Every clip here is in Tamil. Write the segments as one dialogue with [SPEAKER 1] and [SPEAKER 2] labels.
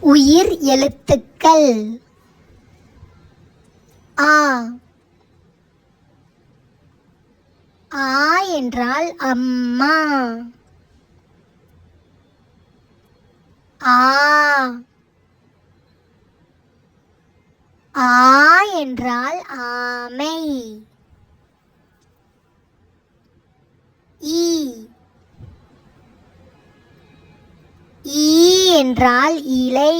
[SPEAKER 1] உயிர் எழுத்துக்கள் ஆ. ஆ என்றால் அம்மா. ஆ. ஆ என்றால் ஆமை. ஈ. ஈ என்றால் இலை.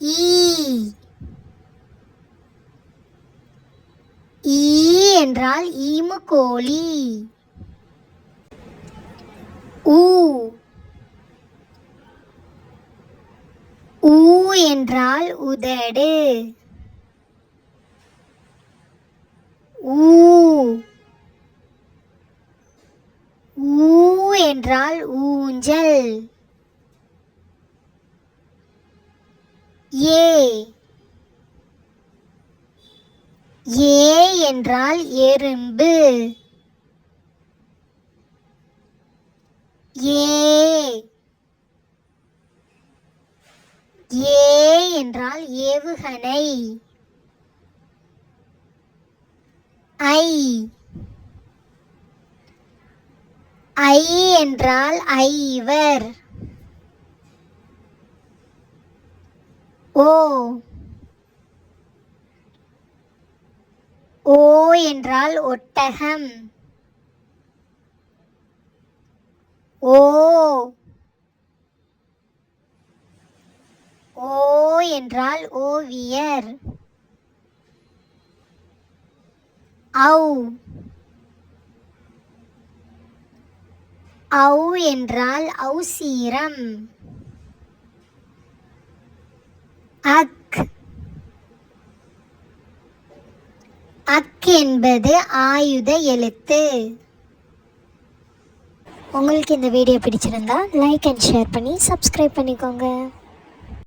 [SPEAKER 1] ஈ. ஈ என்றால் ஈமுக்கோழி. ஊ. ஊ என்றால் உதடு. ஊ. ஊ என்றால் ஊஞ்சல். ஏ. ஏ என்றால் எறும்பு. ஏ. ஏ என்றால் ஏவுகணை. ஐ. ஐ என்றால் ஐவர். ஓ. ஓ என்றால் ஒட்டகம். ஓ. ஓ என்றால் ஓவியர். ஔ. ஔ என்றால் ஔசீரம். அக். அக் என்பது ஆயுத எழுத்து. உங்களுக்கு இந்த வீடியோ பிடிச்சிருந்தா லைக் அண்ட் ஷேர் பண்ணி சப்ஸ்கிரைப் பண்ணிக்கோங்க.